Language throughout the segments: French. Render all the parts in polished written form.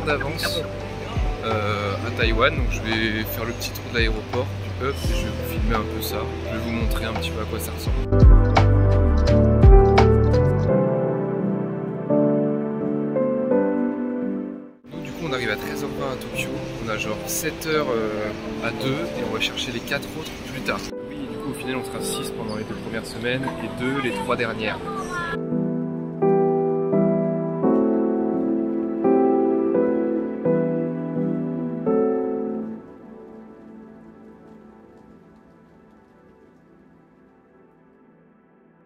D'avance à Taïwan, donc je vais faire le petit tour de l'aéroport du hub et je vais vous filmer un peu ça, je vais vous montrer un petit peu à quoi ça ressemble. Donc du coup on arrive à 13h20 à Tokyo, on a genre 7h à 2 et on va chercher les 4 autres plus tard. Oui, du coup au final on sera 6 pendant les 2 premières semaines et 2 les 3 dernières.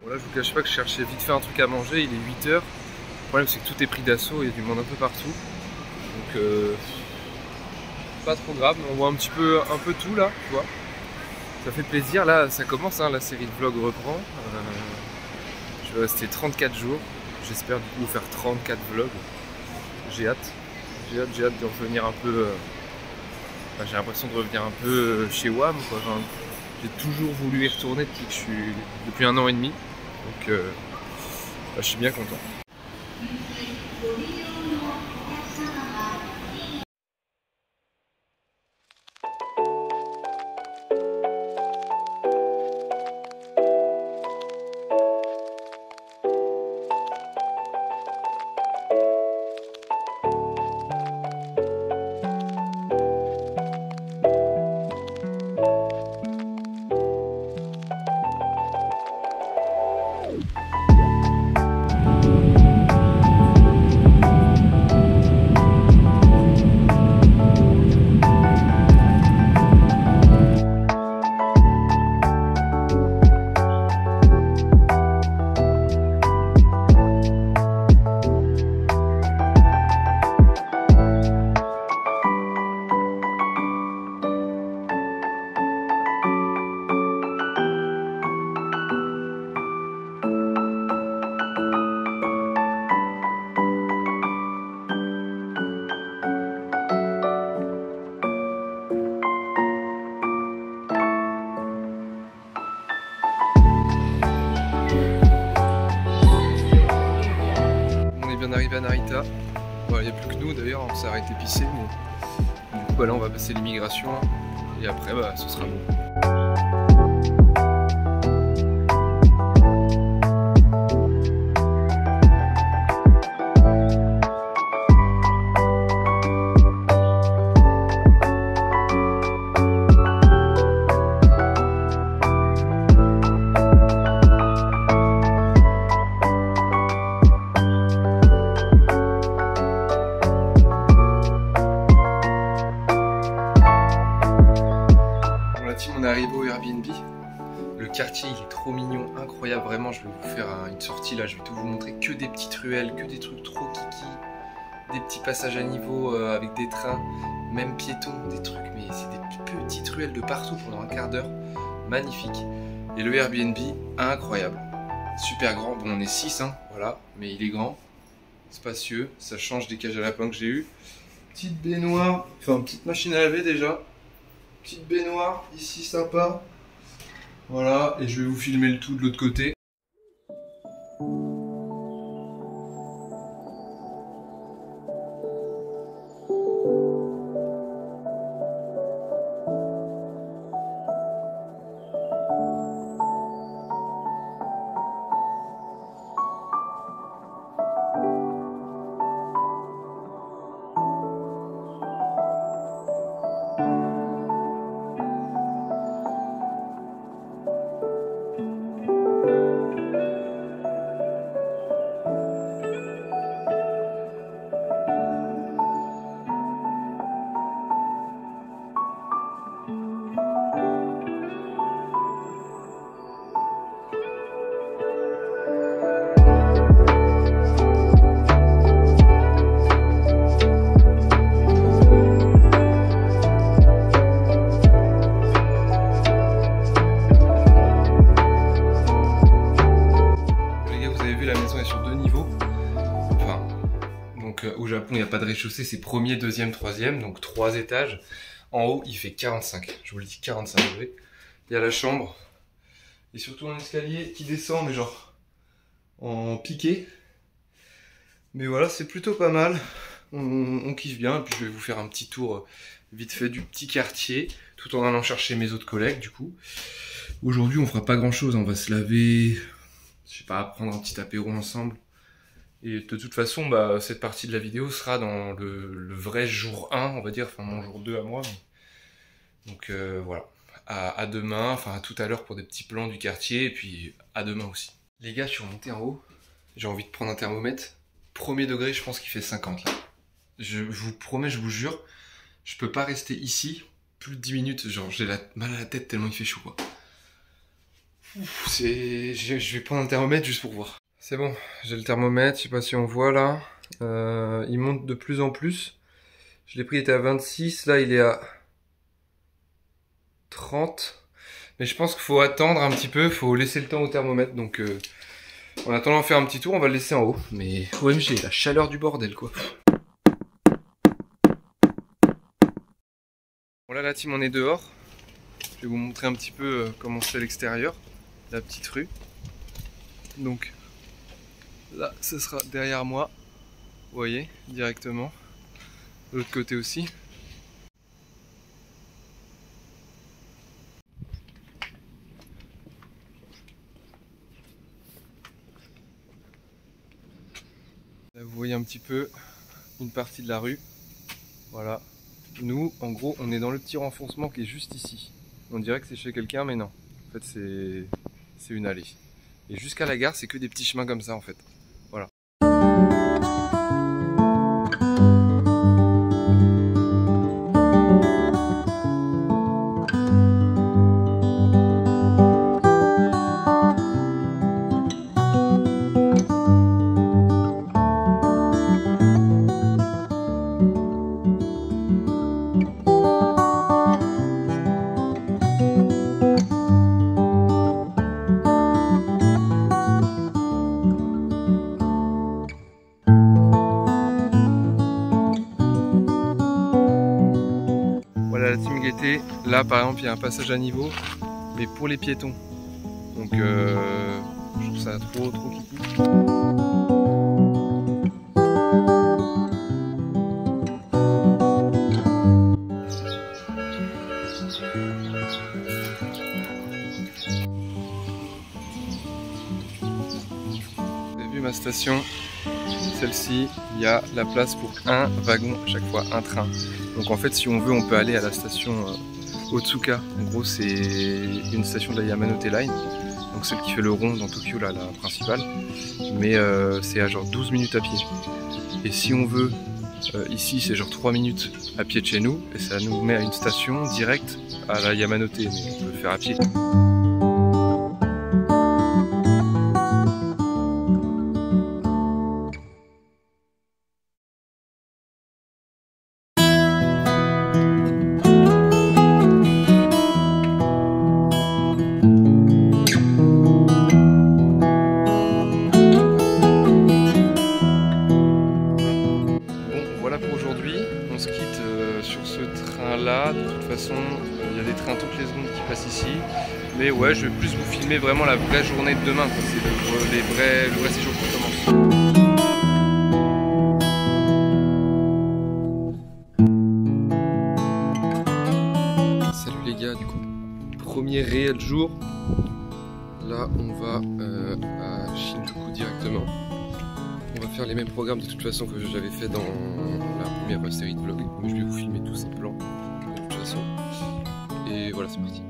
Bon là je vous cache pas que je cherchais vite fait un truc à manger, il est 8h. Le problème c'est que tout est pris d'assaut, il y a du monde un peu partout. Donc pas trop grave, mais on voit un peu tout là, tu vois. Ça fait plaisir, là ça commence, hein, la série de vlogs reprend. Je vais rester 34 jours, j'espère du coup vous faire 34 vlogs. J'ai hâte de revenir un peu... j'ai l'impression de revenir un peu chez WAM, quoi. Enfin, j'ai toujours voulu y retourner depuis 1 an et demi. Donc je suis bien content. Arrivé à Narita, il n'y a plus que nous d'ailleurs, on s'est arrêté pisser, mais du coup là on va passer l'immigration et après ce sera bon. On est arrivé au Airbnb, le quartier il est trop mignon, incroyable, vraiment je vais vous faire une sortie là, je vais tout vous montrer, que des petites ruelles, que des trucs trop kiki, des petits passages à niveau avec des trains, même piétons, des trucs, mais c'est des petites ruelles de partout pendant un quart d'heure, magnifique. Et le Airbnb, incroyable. Super grand. Bon, on est 6, hein, voilà, mais il est grand, spacieux. Ça change des cages à lapins que j'ai eu. Petite baignoire, enfin petite machine à laver déjà. Petite baignoire ici sympa. Voilà, et je vais vous filmer le tout de l'autre côté. Au Japon, il n'y a pas de rez-de-chaussée, c'est premier, deuxième, troisième, donc 3 étages. En haut, il fait 45, je vous le dis, 45 degrés. Il y a la chambre, et surtout un escalier qui descend, mais genre en piqué. Mais voilà, c'est plutôt pas mal, on kiffe bien. Et puis je vais vous faire un petit tour vite fait du petit quartier, tout en allant chercher mes autres collègues du coup. Aujourd'hui, on fera pas grand-chose, on va se laver, je sais pas, prendre un petit apéro ensemble. Et de toute façon, bah, cette partie de la vidéo sera dans le vrai jour 1, on va dire, enfin mon jour 2 à moi. Mais... Donc voilà, à demain, enfin à tout à l'heure pour des petits plans du quartier, et puis à demain aussi. Les gars, je suis remonté en haut, j'ai envie de prendre un thermomètre. Premier degré, je pense qu'il fait 50 là. Je vous promets, je vous jure, je peux pas rester ici plus de 10 minutes, genre j'ai mal à la tête tellement il fait chaud quoi. Je vais prendre un thermomètre juste pour voir. C'est bon, j'ai le thermomètre, je sais pas si on voit là. Il monte de plus en plus. Je l'ai pris, il était à 26, là il est à 30. Mais je pense qu'il faut attendre un petit peu, il faut laisser le temps au thermomètre. Donc en attendant de faire un petit tour, on va le laisser en haut. Mais OMG, la chaleur du bordel quoi. Bon là la team on est dehors. Je vais vous montrer un petit peu comment c'est à l'extérieur. La petite rue. Donc là, ce sera derrière moi, vous voyez, directement. De l'autre côté aussi. Là, vous voyez un petit peu une partie de la rue. Voilà. Nous, en gros, on est dans le petit renfoncement qui est juste ici. On dirait que c'est chez quelqu'un, mais non. En fait, c'est une allée. Et jusqu'à la gare, c'est que des petits chemins comme ça, en fait. Voilà. La team Gaieté, là par exemple il y a un passage à niveau mais pour les piétons, donc je trouve ça trop kiki. Vous avez vu ma station, celle-ci, il y a la place pour un wagon à chaque fois, un train. Donc en fait si on veut on peut aller à la station Otsuka. En gros c'est une station de la Yamanote Line, donc celle qui fait le rond dans Tokyo, là, la principale. Mais c'est à genre 12 minutes à pied. Et si on veut, ici c'est genre 3 minutes à pied de chez nous, et ça nous met à une station directe à la Yamanote, mais on peut le faire à pied. là. De toute façon, il y a des trains toutes les secondes qui passent ici. Mais ouais, je vais plus vous filmer vraiment la vraie journée de demain. C'est le vrai séjour qui commence. Salut les gars, du coup, premier réel jour. Là, on va à Shinjuku directement. On va faire les mêmes programmes de toute façon que j'avais fait dans la première série de vlogs. Donc je vais vous filmer tous ces plans de toute façon. Et voilà, c'est parti.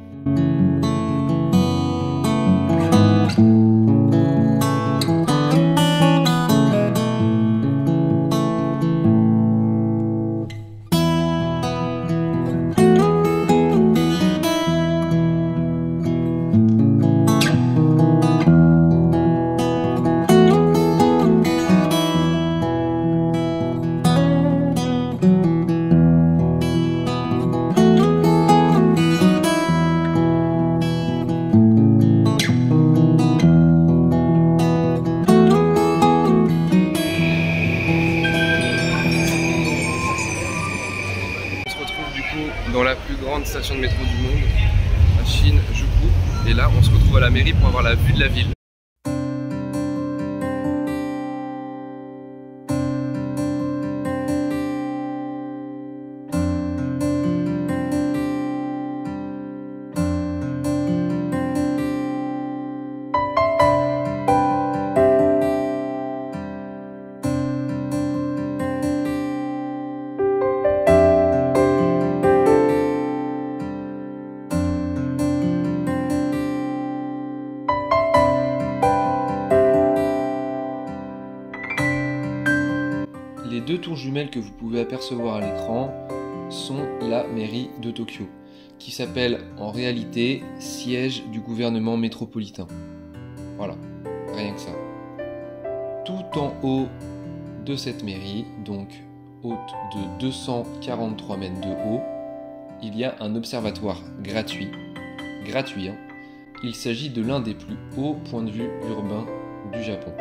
Dans la plus grande station de métro du monde, à Shinjuku. Et là, on se retrouve à la mairie pour avoir la vue de la ville. Les deux tours jumelles que vous pouvez apercevoir à l'écran sont la mairie de Tokyo, qui s'appelle en réalité siège du gouvernement métropolitain. Voilà, rien que ça. Tout en haut de cette mairie, donc haute de 243 mètres de haut, il y a un observatoire gratuit. Gratuit, hein. Il s'agit de l'un des plus hauts points de vue urbains du Japon.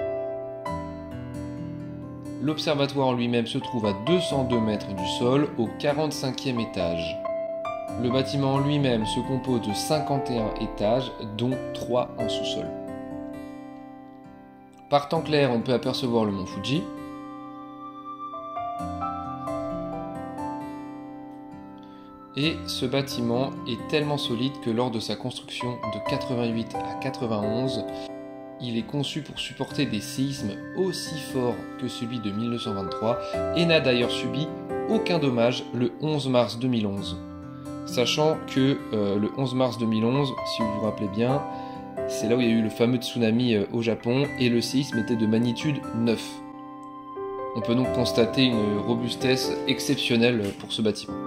L'observatoire en lui-même se trouve à 202 mètres du sol, au 45e étage. Le bâtiment en lui-même se compose de 51 étages, dont 3 en sous-sol. Par temps clair, on peut apercevoir le mont Fuji. Et ce bâtiment est tellement solide que lors de sa construction de 88 à 91, il est conçu pour supporter des séismes aussi forts que celui de 1923 et n'a d'ailleurs subi aucun dommage le 11 mars 2011. Sachant que le 11 mars 2011, si vous vous rappelez bien, c'est là où il y a eu le fameux tsunami au Japon et le séisme était de magnitude 9. On peut donc constater une robustesse exceptionnelle pour ce bâtiment.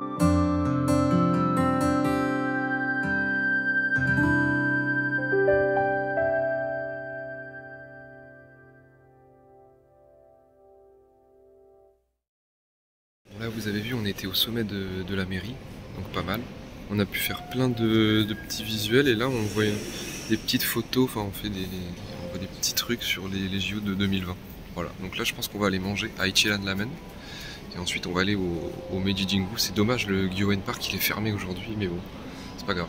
Là vous avez vu, on était au sommet de la mairie, donc pas mal. On a pu faire plein de petits visuels et là on voit des petites photos, enfin on voit des petits trucs sur les JO de 2020. Voilà, donc là je pense qu'on va aller manger à Ichiran Ramen et ensuite on va aller au Meiji Jingu. C'est dommage, le Gyoen Park il est fermé aujourd'hui, mais bon, c'est pas grave.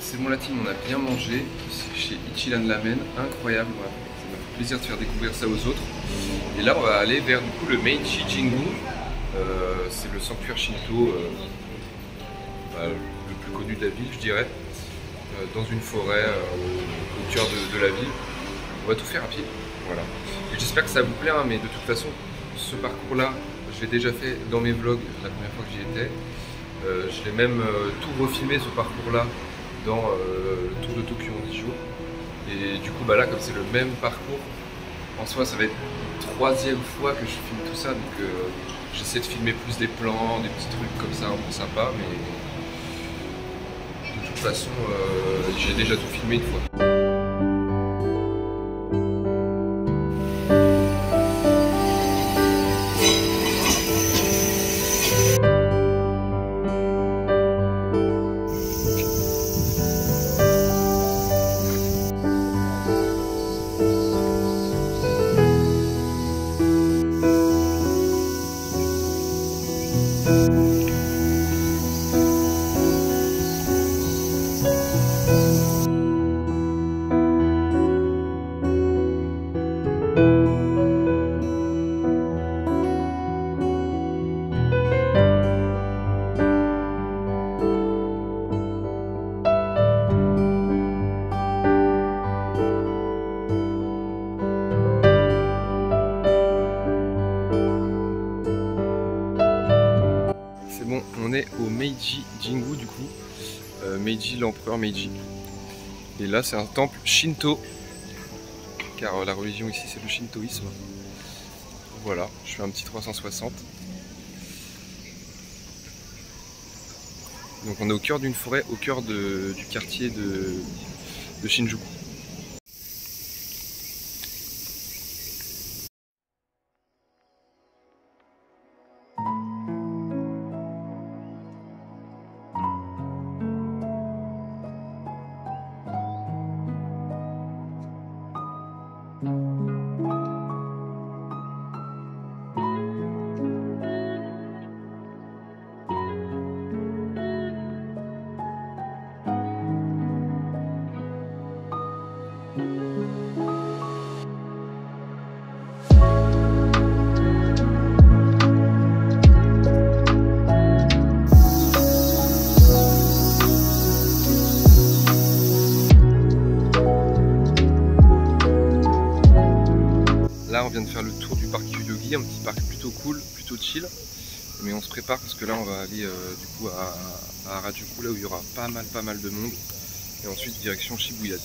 C'est bon la team, on a bien mangé chez Ichiran Ramen, incroyable, voilà. Ça m'a fait plaisir de faire découvrir ça aux autres. Et là on va aller vers du coup le Meiji Jingu, c'est le sanctuaire Shinto le plus connu de la ville je dirais, dans une forêt au cœur de la ville. On va tout faire à pied, voilà. Et j'espère que ça vous plaît, hein, mais de toute façon ce parcours là je l'ai déjà fait dans mes vlogs la première fois que j'y étais. Je l'ai même tout refilmé ce parcours là dans le Tour de Tokyo en 10 jours. Et du coup bah là comme c'est le même parcours, en soi ça va être la 3e fois que je filme tout ça, donc j'essaie de filmer plus des plans, des petits trucs comme ça un peu sympa, mais de toute façon j'ai déjà tout filmé une fois. C'est bon, on est au Meiji Jingu du coup, Meiji, l'empereur Meiji. Et là c'est un temple Shinto, car la religion ici c'est le shintoïsme. Voilà, je fais un petit 360. Donc on est au cœur d'une forêt, au cœur du quartier de Shinjuku. Là on vient de faire le tour du parc Yoyogi, un petit parc plutôt cool, plutôt chill. Mais on se prépare parce que là on va aller du coup à Harajuku, là où il y aura pas mal de monde. Et ensuite direction Shibuya.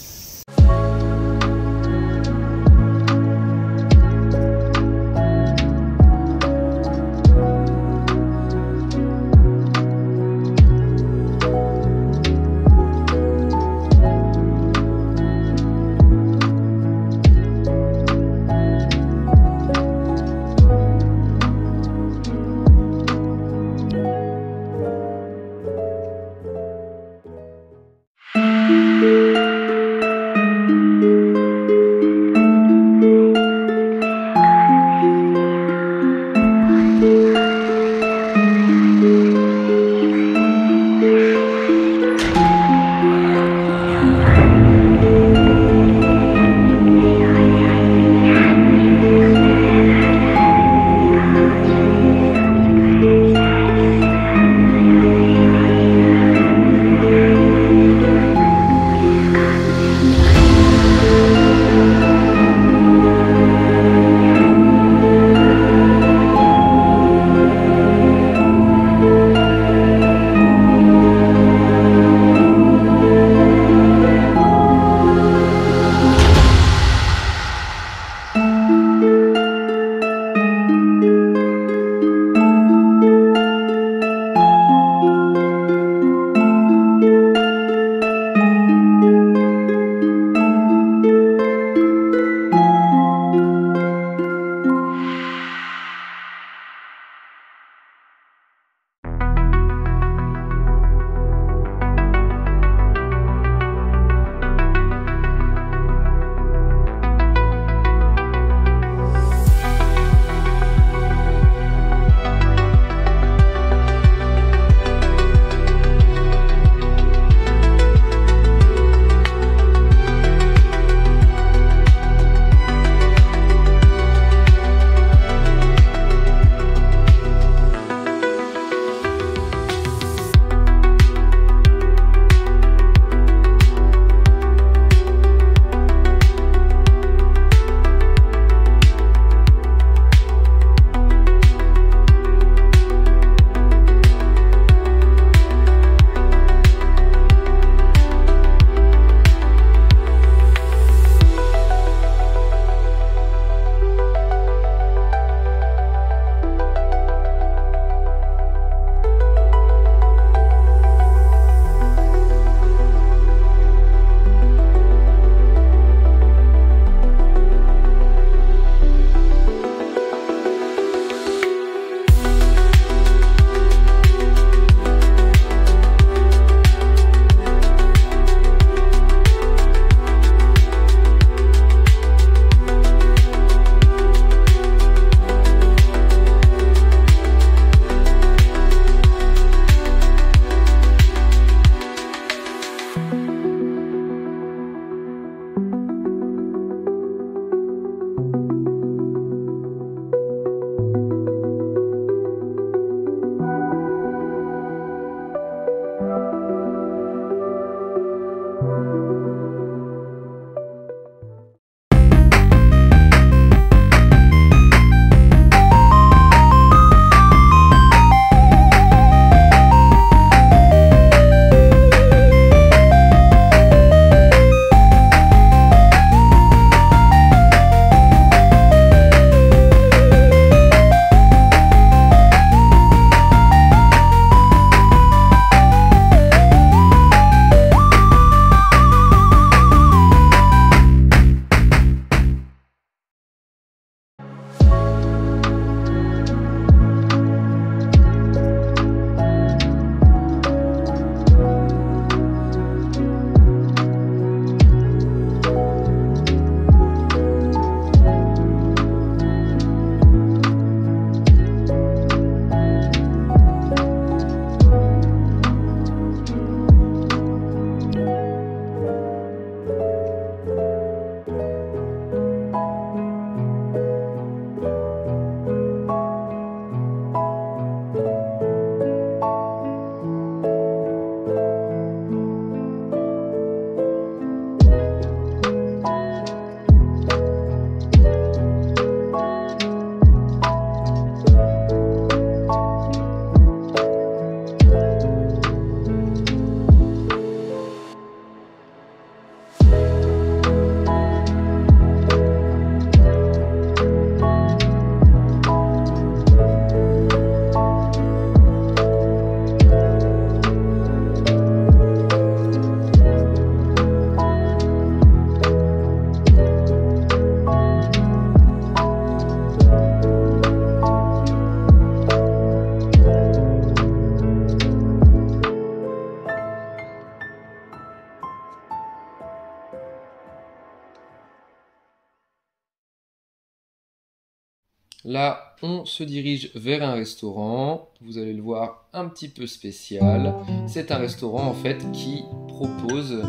Là, on se dirige vers un restaurant. Vous allez le voir, un petit peu spécial. C'est un restaurant en fait qui propose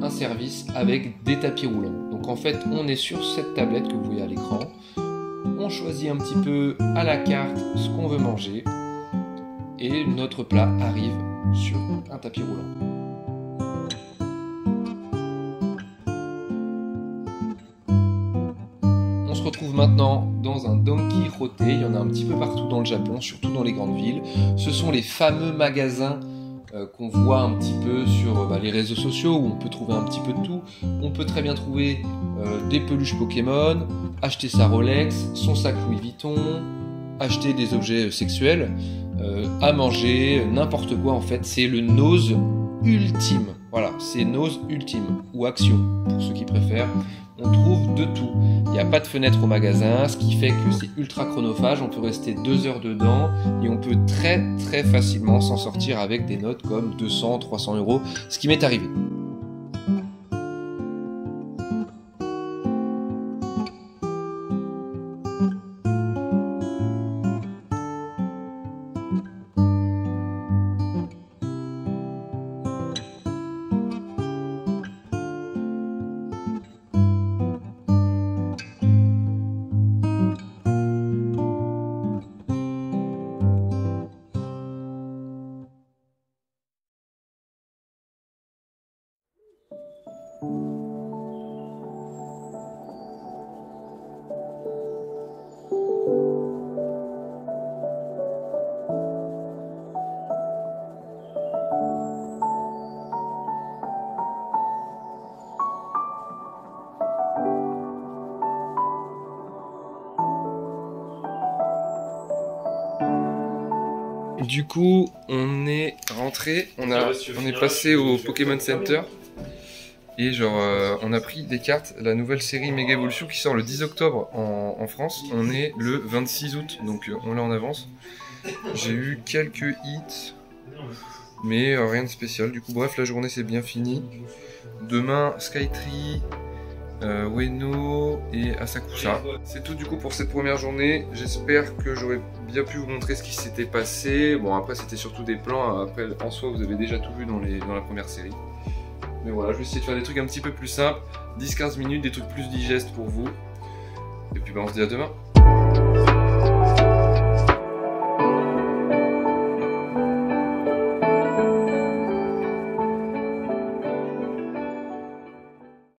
un service avec des tapis roulants. Donc en fait, on est sur cette tablette que vous voyez à l'écran. On choisit un petit peu à la carte ce qu'on veut manger. Et notre plat arrive sur un tapis roulant. On se retrouve maintenant dans un Don Quijote. Il y en a un petit peu partout dans le Japon, surtout dans les grandes villes. Ce sont les fameux magasins qu'on voit un petit peu sur les réseaux sociaux où on peut trouver un petit peu de tout. On peut très bien trouver des peluches Pokémon, acheter sa Rolex, son sac Louis Vuitton, acheter des objets sexuels, à manger, n'importe quoi en fait. C'est le nose ultime. Voilà, c'est nose ultime ou action pour ceux qui préfèrent. On trouve de tout. Il n'y a pas de fenêtre au magasin, ce qui fait que c'est ultra chronophage. On peut rester 2 heures dedans et on peut très très facilement s'en sortir avec des notes comme 200, 300 €, ce qui m'est arrivé. Du coup, on est rentré, on est passé au Pokémon Center et on a pris des cartes, la nouvelle série Mega Evolution qui sort le 10 octobre en France. On est le 26 août, donc on l'a en avance. J'ai eu quelques hits, mais rien de spécial. Du coup, bref, la journée c'est bien fini. Demain, Skytree, Ueno et Asakusa. C'est tout du coup pour cette première journée. J'espère que j'aurais bien pu vous montrer ce qui s'était passé. Bon, après c'était surtout des plans. Après, en soi, vous avez déjà tout vu dans la première série. Mais voilà, je vais essayer de faire des trucs un petit peu plus simples. 10-15 minutes, des trucs plus digestes pour vous. Et puis on se dit à demain.